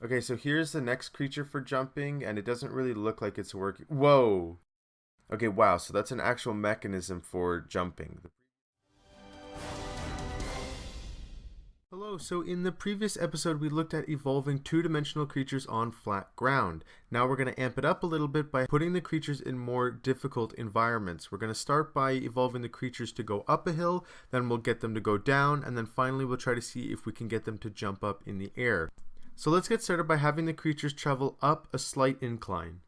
Okay, so here's the next creature for jumping, and it doesn't really look like it's working. Whoa! Okay, wow, so that's an actual mechanism for jumping. Hello, so in the previous episode we looked at evolving two-dimensional creatures on flat ground. Now we're going to amp it up a little bit by putting the creatures in more difficult environments. We're going to start by evolving the creatures to go up a hill, then we'll get them to go down, and then finally we'll try to see if we can get them to jump up in the air. So let's get started by having the creatures travel up a slight incline.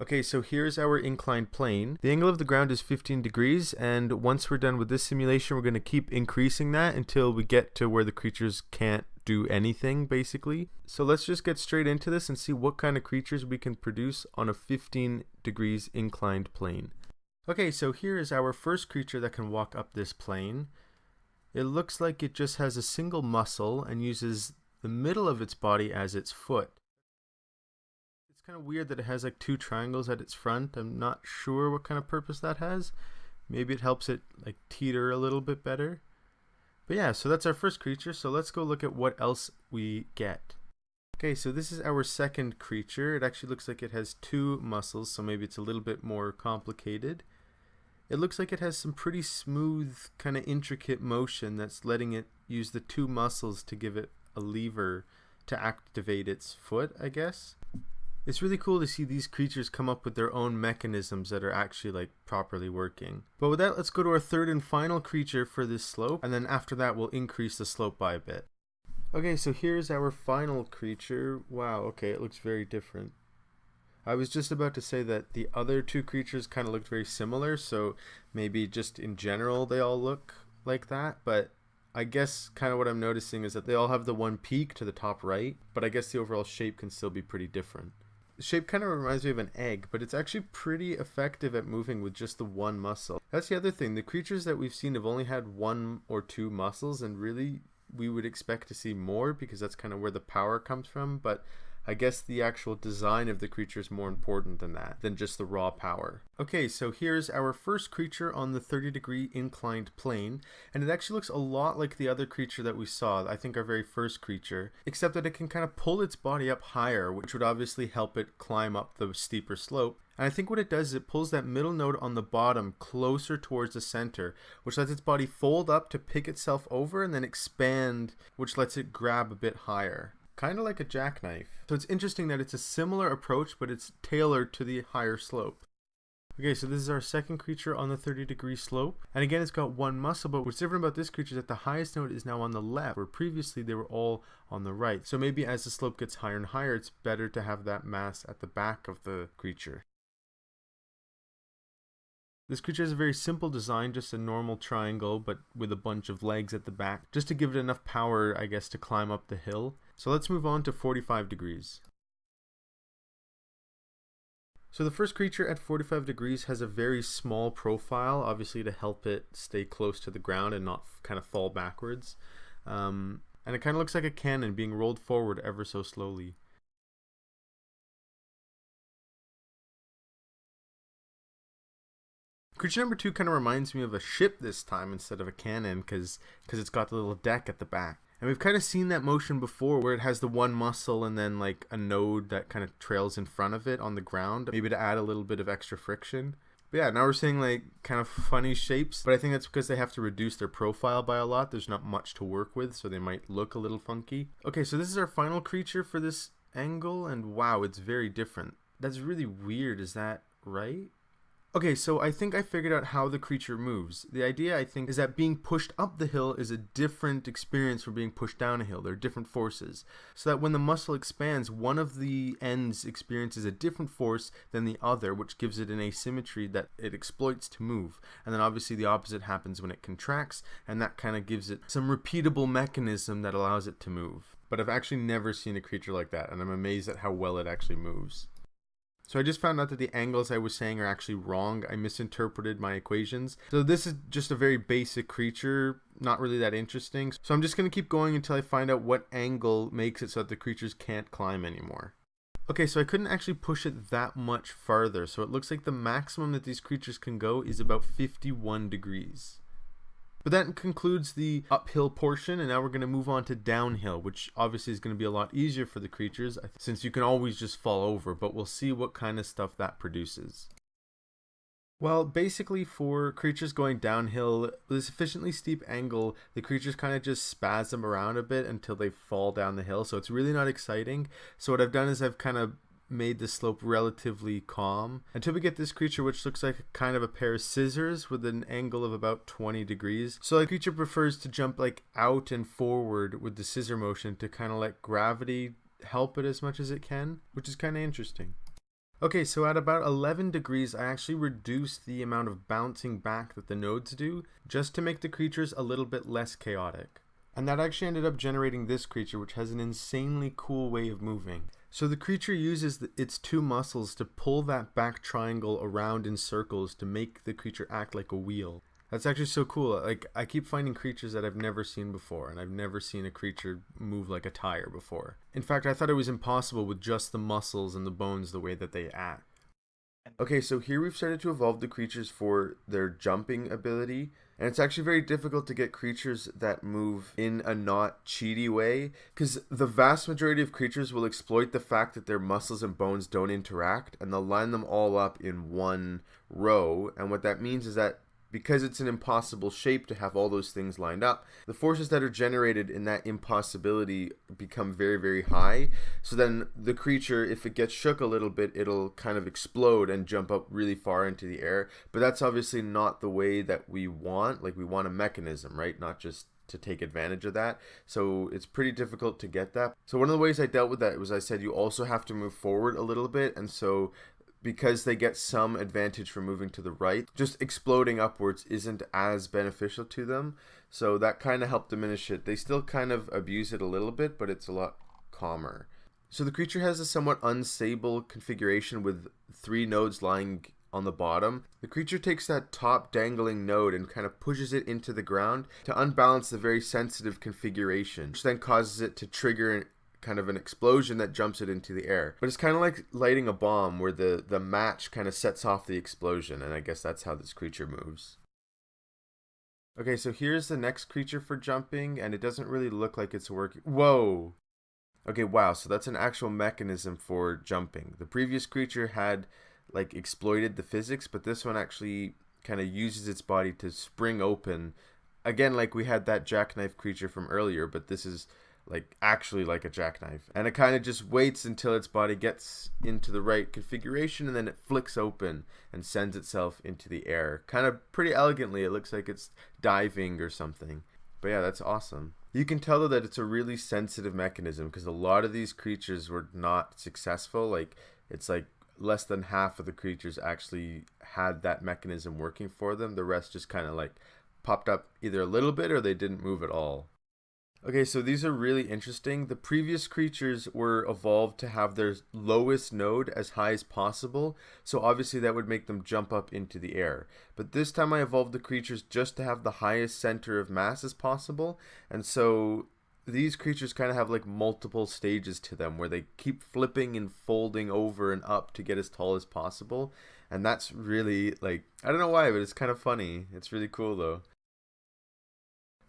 Okay, so here's our inclined plane. The angle of the ground is 15 degrees, and once we're done with this simulation, we're going to keep increasing that until we get to where the creatures can't do anything, basically. So let's just get straight into this and see what kind of creatures we can produce on a 15 degrees inclined plane. Okay, so here is our first creature that can walk up this plane. It looks like it just has a single muscle and uses the middle of its body as its foot. Kind of weird that it has like two triangles at its front. I'm not sure what kind of purpose that has. Maybe it helps it like teeter a little bit better. But yeah, so that's our first creature. So let's go look at what else we get. Okay, so this is our second creature. It actually looks like it has two muscles, so maybe it's a little bit more complicated. It looks like it has some pretty smooth, kind of intricate motion that's letting it use the two muscles to give it a lever to activate its foot, I guess. It's really cool to see these creatures come up with their own mechanisms that are actually like properly working. But with that, let's go to our third and final creature for this slope, and then after that we'll increase the slope by a bit. Okay, so here's our final creature. Wow, okay, it looks very different. I was just about to say that the other two creatures kind of looked very similar, so maybe just in general they all look like that, but I guess kind of what I'm noticing is that they all have the one peak to the top right, but I guess the overall shape can still be pretty different. The shape kind of reminds me of an egg, but it's actually pretty effective at moving with just the one muscle. That's the other thing. The creatures that we've seen have only had one or two muscles, and really we would expect to see more because that's kind of where the power comes from, but I guess the actual design of the creature is more important than that, than just the raw power. Okay, so here's our first creature on the 30-degree inclined plane, and it actually looks a lot like the other creature that we saw, I think our very first creature, except that it can kind of pull its body up higher, which would obviously help it climb up the steeper slope. And I think what it does is it pulls that middle node on the bottom closer towards the center, which lets its body fold up to pick itself over and then expand, which lets it grab a bit higher. Kind of like a jackknife. So it's interesting that it's a similar approach, but it's tailored to the higher slope. Okay, so this is our second creature on the 30-degree slope. And again, it's got one muscle, but what's different about this creature is that the highest node is now on the left, where previously they were all on the right. So maybe as the slope gets higher and higher, it's better to have that mass at the back of the creature. This creature has a very simple design, just a normal triangle, but with a bunch of legs at the back, just to give it enough power, I guess, to climb up the hill. So let's move on to 45 degrees. So the first creature at 45 degrees has a very small profile, obviously to help it stay close to the ground and not kind of fall backwards. And it kind of looks like a cannon being rolled forward ever so slowly. Creature number 2 kind of reminds me of a ship this time instead of a cannon because it's got the little deck at the back. And we've kind of seen that motion before where it has the one muscle and then like a node that kind of trails in front of it on the ground, maybe to add a little bit of extra friction. But yeah, now we're seeing like kind of funny shapes, but I think that's because they have to reduce their profile by a lot. There's not much to work with, so they might look a little funky. Okay, so this is our final creature for this angle, and wow, it's very different. That's really weird, is that right? Okay, so I think I figured out how the creature moves. The idea, I think, is that being pushed up the hill is a different experience from being pushed down a hill. There are different forces. So that when the muscle expands, one of the ends experiences a different force than the other, which gives it an asymmetry that it exploits to move. And then obviously the opposite happens when it contracts, and that kind of gives it some repeatable mechanism that allows it to move. But I've actually never seen a creature like that, and I'm amazed at how well it actually moves. So I just found out that the angles I was saying are actually wrong. I misinterpreted my equations. So this is just a very basic creature, not really that interesting. So I'm just going to keep going until I find out what angle makes it so that the creatures can't climb anymore. Okay, so I couldn't actually push it that much farther. So it looks like the maximum that these creatures can go is about 51 degrees. But that concludes the uphill portion, and now we're going to move on to downhill, which obviously is going to be a lot easier for the creatures since you can always just fall over, but we'll see what kind of stuff that produces. Well, basically for creatures going downhill with a sufficiently steep angle, the creatures kind of just spasm around a bit until they fall down the hill, so it's really not exciting. So what I've done is I've kind of made the slope relatively calm until we get this creature, which looks like kind of a pair of scissors with an angle of about 20 degrees. So the creature prefers to jump like out and forward with the scissor motion to kind of let gravity help it as much as it can, which is kind of interesting. Okay, so at about 11 degrees, I actually reduced the amount of bouncing back that the nodes do, just to make the creatures a little bit less chaotic. And that actually ended up generating this creature, which has an insanely cool way of moving. So the creature uses its two muscles to pull that back triangle around in circles to make the creature act like a wheel. That's actually so cool. Like, I keep finding creatures that I've never seen before, and I've never seen a creature move like a tire before. In fact, I thought it was impossible with just the muscles and the bones the way that they act. Okay, so here we've started to evolve the creatures for their jumping ability, and it's actually very difficult to get creatures that move in a not cheaty way, because the vast majority of creatures will exploit the fact that their muscles and bones don't interact, and they'll line them all up in one row, and what that means is that because it's an impossible shape to have all those things lined up, the forces that are generated in that impossibility become very, very high. So then the creature, if it gets shook a little bit, it'll kind of explode and jump up really far into the air. But that's obviously not the way that we want. Like, we want a mechanism, right? Not just to take advantage of that. So it's pretty difficult to get that. So one of the ways I dealt with that was I said you also have to move forward a little bit, and so because they get some advantage from moving to the right, just exploding upwards isn't as beneficial to them. So that kind of helped diminish it. They still kind of abuse it a little bit, but it's a lot calmer. So the creature has a somewhat unstable configuration with 3 nodes lying on the bottom. The creature takes that top dangling node and kind of pushes it into the ground to unbalance the very sensitive configuration, which then causes it to trigger kind of an explosion that jumps it into the air. But it's kind of like lighting a bomb where the match kind of sets off the explosion, and I guess that's how this creature moves. Okay, so here's the next creature for jumping, and it doesn't really look like it's working. Whoa! Okay, wow, so that's an actual mechanism for jumping. The previous creature had like exploited the physics, but this one actually kind of uses its body to spring open. Again, like we had that jackknife creature from earlier, but this is like actually like a jackknife, and it kind of just waits until its body gets into the right configuration, and then it flicks open and sends itself into the air kind of pretty elegantly. It looks like it's diving or something, but yeah, that's awesome. You can tell though that it's a really sensitive mechanism, because a lot of these creatures were not successful. Like, it's like less than half of the creatures actually had that mechanism working for them. The rest just kind of like popped up either a little bit or they didn't move at all. Okay, so these are really interesting. The previous creatures were evolved to have their lowest node as high as possible, so obviously that would make them jump up into the air. But this time I evolved the creatures just to have the highest center of mass as possible, and so these creatures kind of have like multiple stages to them where they keep flipping and folding over and up to get as tall as possible, and that's really, like, I don't know why, but it's kind of funny. It's really cool though.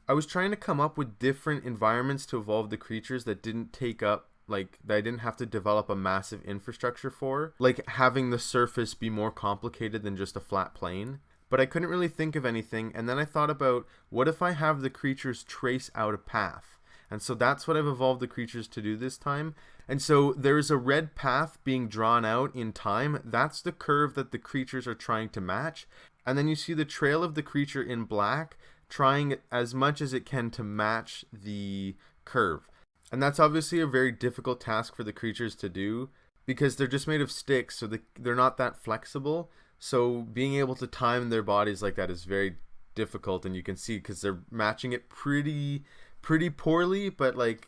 I was trying to come up with different environments to evolve the creatures that didn't take up, like, that I didn't have to develop a massive infrastructure for, like having the surface be more complicated than just a flat plane. But I couldn't really think of anything, and then I thought about, what if I have the creatures trace out a path? And so that's what I've evolved the creatures to do this time. And so there's a red path being drawn out in time. That's the curve that the creatures are trying to match. And then you see the trail of the creature in black trying as much as it can to match the curve. And that's obviously a very difficult task for the creatures to do, because they're just made of sticks, so they're not that flexible. So being able to time their bodies like that is very difficult, and you can see because they're matching it pretty poorly, but like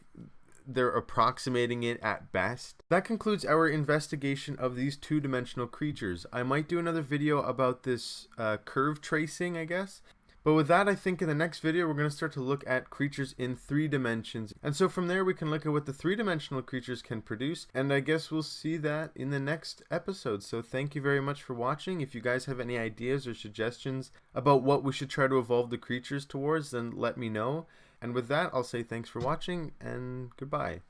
they're approximating it at best. That concludes our investigation of these two-dimensional creatures. I might do another video about this curve tracing, I guess. But with that, I think in the next video, we're going to start to look at creatures in 3 dimensions. And so from there, we can look at what the 3-dimensional creatures can produce. And I guess we'll see that in the next episode. So thank you very much for watching. If you guys have any ideas or suggestions about what we should try to evolve the creatures towards, then let me know. And with that, I'll say thanks for watching and goodbye.